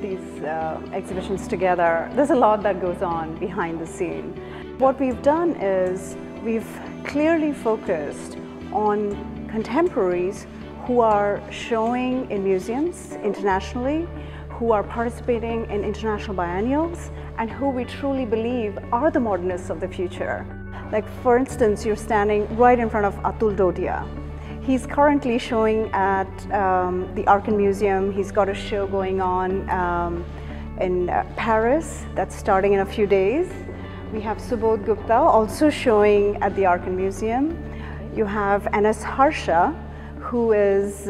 put these exhibitions together, there's a lot that goes on behind the scene. What we've done is we've clearly focused on contemporaries who are showing in museums internationally, who are participating in international biennials, and who we truly believe are the modernists of the future. Like, for instance, you're standing right in front of Atul Dodia. He's currently showing at the Arkan Museum. He's got a show going on in Paris that's starting in a few days. We have Subodh Gupta also showing at the Arkan Museum. You have Anas Harsha, who is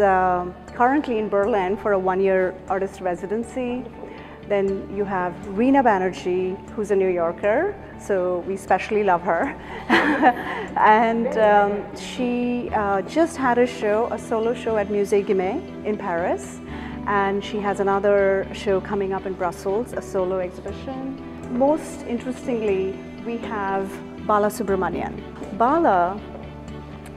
currently in Berlin for a one-year artist residency. Then you have Reena Banerjee, who's a New Yorker, so we especially love her. And she just had a show, a solo show at Musée Guimet in Paris. And she has another show coming up in Brussels, a solo exhibition. Most interestingly, we have Bala Subramanian. Bala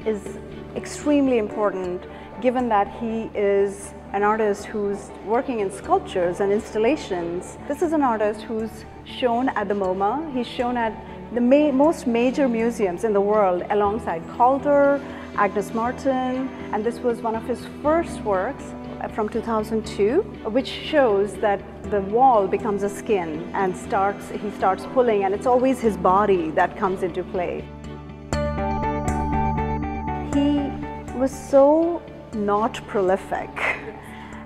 is extremely important given that he is an artist who's working in sculptures and installations. This is an artist who's shown at the MoMA. He's shown at the most major museums in the world alongside Calder, Agnes Martin, and this was one of his first works from 2002, which shows that the wall becomes a skin and he starts pulling, and it's always his body that comes into play. He was so not prolific,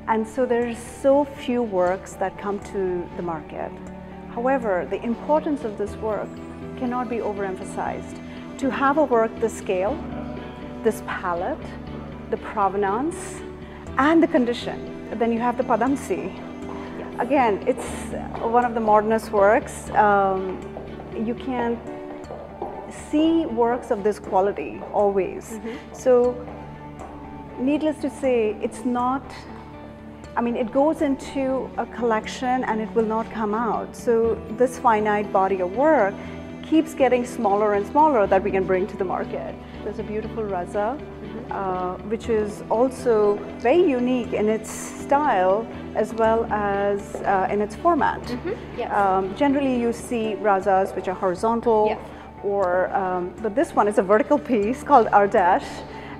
and so there's so few works that come to the market. However, the importance of this work cannot be overemphasized. To have a work this scale, this palette, the provenance, and the condition. Then you have the Padamsee. Again, it's one of the modernist works. You can't see works of this quality always. So, needless to say, it's not, I mean, it goes into a collection and it will not come out. So this finite body of work keeps getting smaller and smaller that we can bring to the market. There's a beautiful Raza, which is also very unique in its style as well as in its format. Generally you see Razas which are horizontal, or but this one is a vertical piece called Ardash.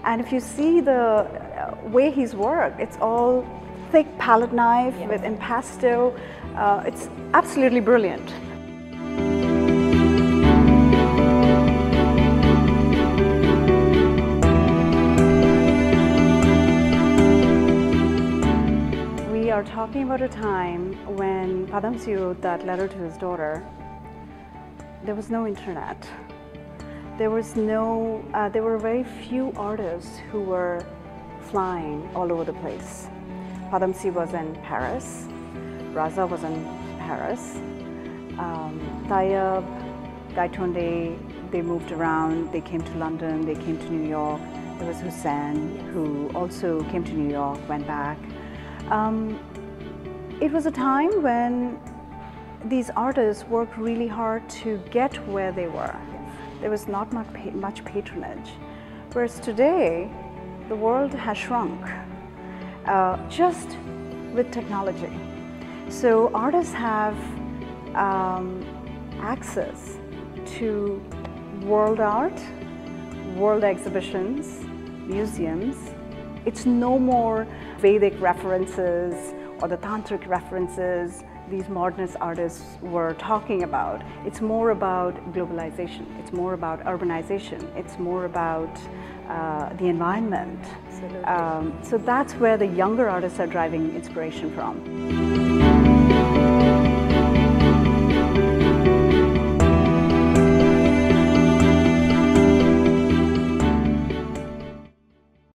And if you see the way he's worked, it's all thick palette knife with impasto. It's absolutely brilliant. We are talking about a time when Padamsee wrote that letter to his daughter. There was no internet. There was no, there were very few artists who were flying all over the place. Padamsee was in Paris, Raza was in Paris, Tayyab, Gaitonde, they moved around, they came to London, they came to New York. There was Hussein, who also came to New York, went back. It was a time when these artists worked really hard to get where they were. There was not much patronage. Whereas today, the world has shrunk just with technology. So artists have access to world art, world exhibitions, museums. It's no more Vedic references or the Tantric references these modernist artists were talking about. It's more about globalization, it's more about urbanization, it's more about the environment. So that's where the younger artists are driving inspiration from.